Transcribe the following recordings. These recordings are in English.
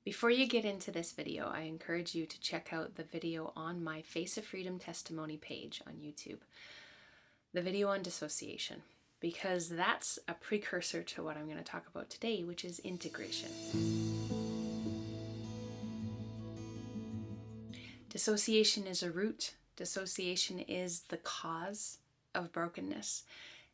Before you get into this video, I encourage you to check out the video on my Face of Freedom testimony page on YouTube. The video on dissociation, because that's a precursor to what I'm going to talk about today, which is integration. Dissociation is a root. Dissociation is the cause of brokenness,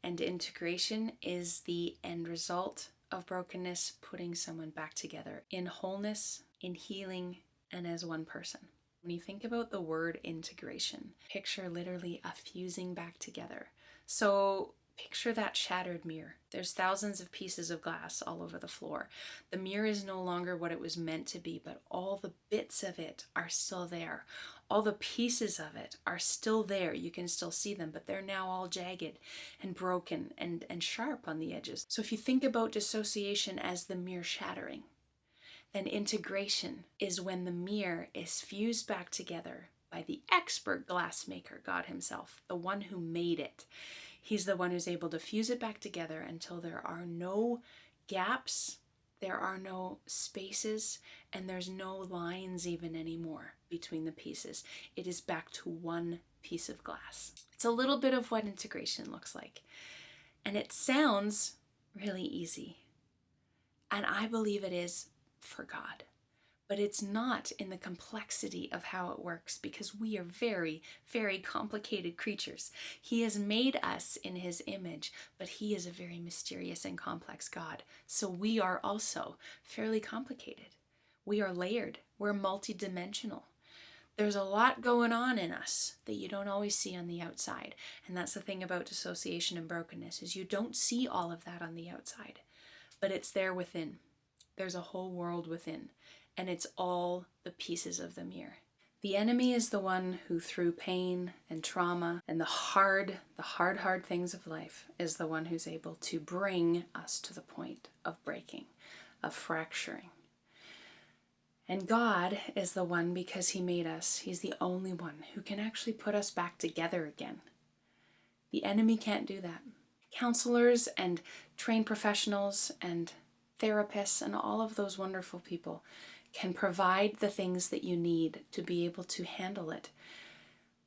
and integration is the end result of brokenness, putting someone back together in wholeness, in healing, and as one person. When you think about the word integration, picture literally a fusing back together. So picture that shattered mirror. There's thousands of pieces of glass all over the floor. The mirror is no longer what it was meant to be, but all the bits of it are still there. All the pieces of it are still there. You can still see them, but they're now all jagged and broken and sharp on the edges. So if you think about dissociation as the mirror shattering, then integration is when the mirror is fused back together by the expert glassmaker, God himself, the one who made it. He's the one who's able to fuse it back together until there are no gaps, there are no spaces, and there's no lines even anymore between the pieces. It is back to one piece of glass. It's a little bit of what integration looks like. And it sounds really easy. And I believe it is for God. But it's not in the complexity of how it works, because we are very, very complicated creatures. He has made us in his image, but he is a very mysterious and complex God. So we are also fairly complicated. We are layered. We're multidimensional. There's a lot going on in us that you don't always see on the outside. And that's the thing about dissociation and brokenness, is you don't see all of that on the outside, but it's there within. There's a whole world within. And it's all the pieces of the mirror. The enemy is the one who, through pain and trauma and the hard things of life, is the one who's able to bring us to the point of breaking, of fracturing. And God is the one, because he made us, he's the only one who can actually put us back together again. The enemy can't do that. Counselors and trained professionals and therapists and all of those wonderful people can provide the things that you need to be able to handle it.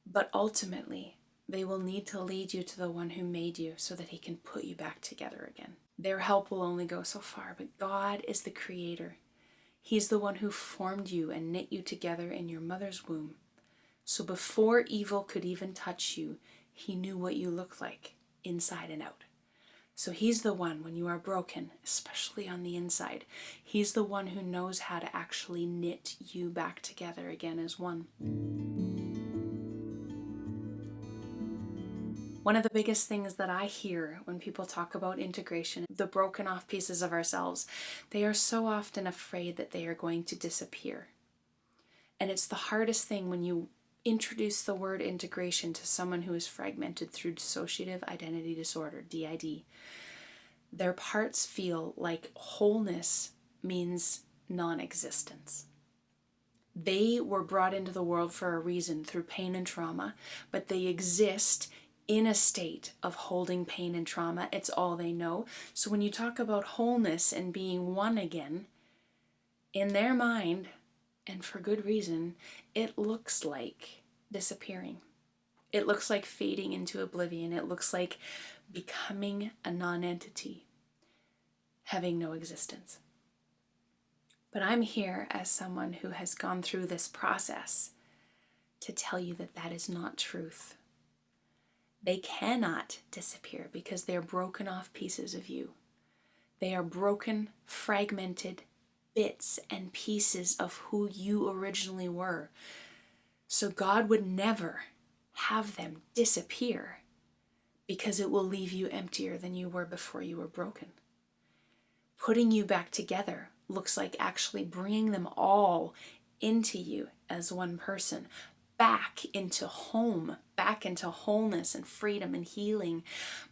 But ultimately, they will need to lead you to the one who made you so that he can put you back together again. Their help will only go so far, but God is the creator. He's the one who formed you and knit you together in your mother's womb. So before evil could even touch you, he knew what you looked like inside and out. So he's the one, when you are broken, especially on the inside, he's the one who knows how to actually knit you back together again as one. One of the biggest things that I hear when people talk about integration, the broken off pieces of ourselves, they are so often afraid that they are going to disappear. And it's the hardest thing when you introduce the word integration to someone who is fragmented through dissociative identity disorder, DID. Their parts feel like wholeness means non-existence. They were brought into the world for a reason, through pain and trauma, but they exist in a state of holding pain and trauma. It's all they know. So when you talk about wholeness and being one again, in their mind, and for good reason, it looks like disappearing. It looks like fading into oblivion. It looks like becoming a non-entity, having no existence. But I'm here as someone who has gone through this process to tell you that that is not truth. They cannot disappear because they're broken off pieces of you. They are broken, fragmented bits and pieces of who you originally were. So God would never have them disappear, because it will leave you emptier than you were before you were broken. Putting you back together looks like actually bringing them all into you as one person, back into home, back into wholeness and freedom and healing,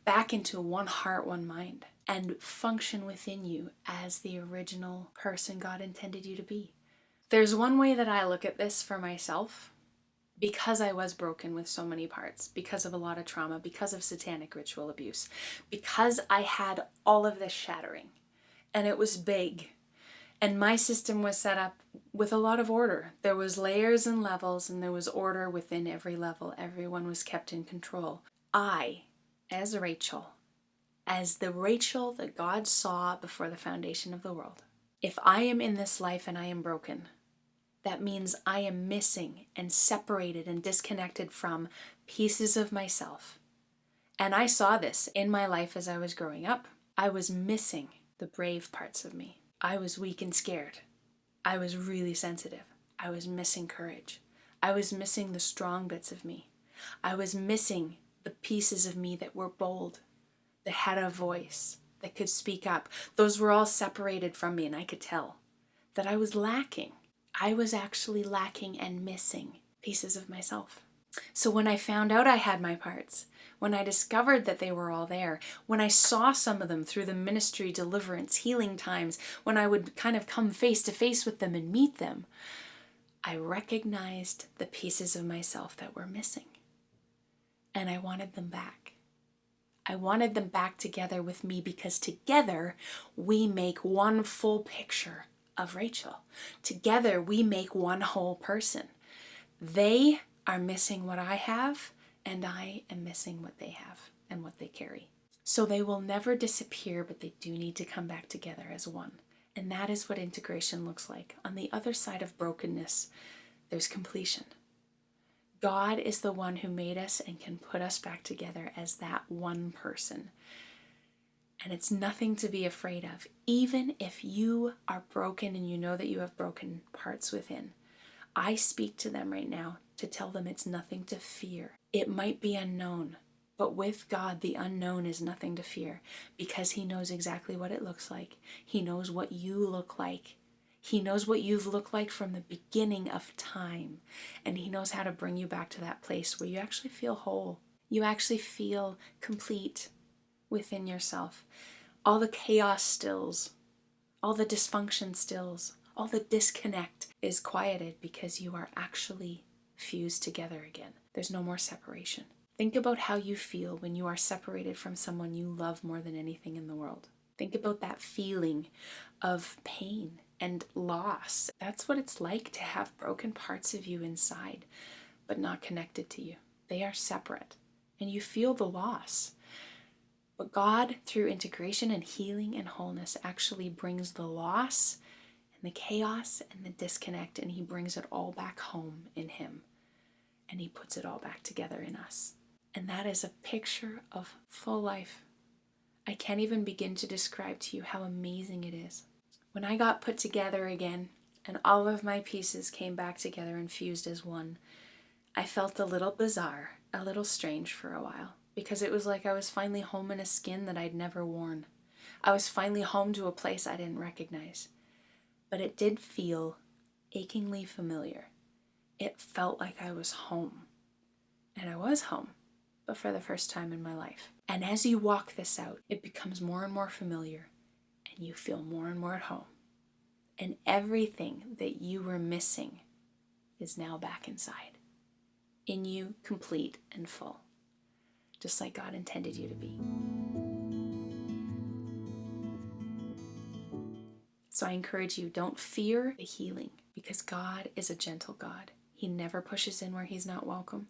back into one heart, one mind, and function within you as the original person God intended you to be. There's one way that I look at this for myself, because I was broken with so many parts, because of a lot of trauma, because of satanic ritual abuse, because I had all of this shattering, and it was big, And my system was set up with a lot of order. There was layers and levels, and there was order within every level. Everyone was kept in control. I, as Rachel, as the Rachel that God saw before the foundation of the world, if I am in this life and I am broken, that means I am missing and separated and disconnected from pieces of myself. And I saw this in my life as I was growing up. I was missing the brave parts of me. I was weak and scared. I was really sensitive. I was missing courage. I was missing the strong bits of me. I was missing the pieces of me that were bold, that had a voice, that could speak up. Those were all separated from me, and I could tell that I was lacking. I was actually lacking and missing pieces of myself. So when I found out I had my parts, when I discovered that they were all there, when I saw some of them through the ministry, deliverance, healing times, when I would kind of come face to face with them and meet them, I recognized the pieces of myself that were missing. And I wanted them back. I wanted them back together with me, because together we make one full picture of Rachel. Together we make one whole person. They are missing what I have, and I am missing what they have and what they carry. So they will never disappear, but they do need to come back together as one. And that is what integration looks like. On the other side of brokenness, there's completion. God is the one who made us and can put us back together as that one person. And it's nothing to be afraid of. Even if you are broken and you know that you have broken parts within, I speak to them right now to tell them it's nothing to fear. It might be unknown, but with God, the unknown is nothing to fear, because He knows exactly what it looks like. He knows what you look like. He knows what you've looked like from the beginning of time, and He knows how to bring you back to that place where you actually feel whole. You actually feel complete within yourself. All the chaos stills, all the dysfunction stills, all the disconnect is quieted, because you are actually fused together again. There's no more separation. Think about how you feel when you are separated from someone you love more than anything in the world. Think about that feeling of pain and loss. That's what it's like to have broken parts of you inside, but not connected to you. They are separate, and you feel the loss. But God, through integration and healing and wholeness, actually brings the loss and the chaos and the disconnect, and He brings it all back home in Him. And He puts it all back together in us. And that is a picture of full life. I can't even begin to describe to you how amazing it is. When I got put together again, and all of my pieces came back together and fused as one, I felt a little bizarre, a little strange for a while, because it was like I was finally home in a skin that I'd never worn. I was finally home to a place I didn't recognize. But it did feel achingly familiar. It felt like I was home. And I was home, but for the first time in my life. And as you walk this out, it becomes more and more familiar, and you feel more and more at home. And everything that you were missing is now back inside, in you, complete and full, just like God intended you to be. So I encourage you, don't fear the healing, because God is a gentle God. He never pushes in where He's not welcome.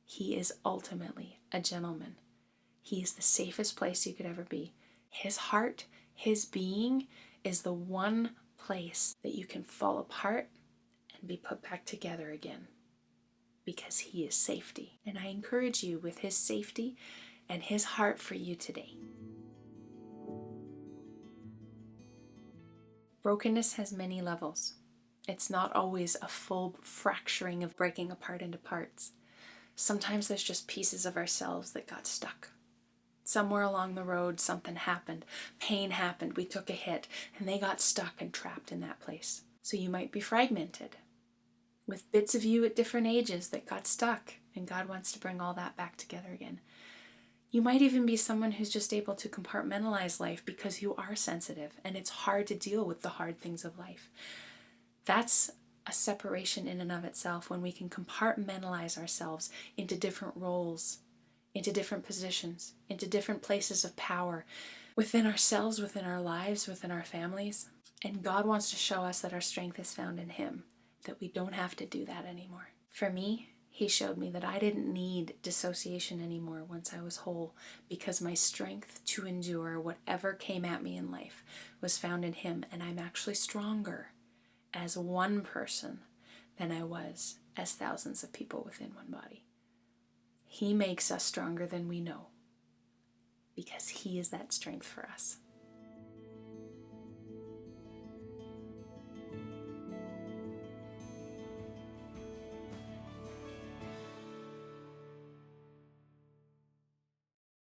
He is ultimately a gentleman. He is the safest place you could ever be. His heart, His being, is the one place that you can fall apart and be put back together again, because He is safety. And I encourage you with His safety and His heart for you today. Brokenness has many levels. It's not always a full fracturing of breaking apart into parts. Sometimes there's just pieces of ourselves that got stuck. Somewhere along the road, something happened. Pain happened. We took a hit, and they got stuck and trapped in that place. So you might be fragmented with bits of you at different ages that got stuck, and God wants to bring all that back together again. You might even be someone who's just able to compartmentalize life because you are sensitive, and it's hard to deal with the hard things of life. That's a separation in and of itself, when we can compartmentalize ourselves into different roles, into different positions, into different places of power within ourselves, within our lives, within our families. And God wants to show us that our strength is found in Him, that we don't have to do that anymore. For me, He showed me that I didn't need dissociation anymore once I was whole, because my strength to endure whatever came at me in life was found in Him, and I'm actually stronger as one person than I was as thousands of people within one body. He makes us stronger than we know, because He is that strength for us.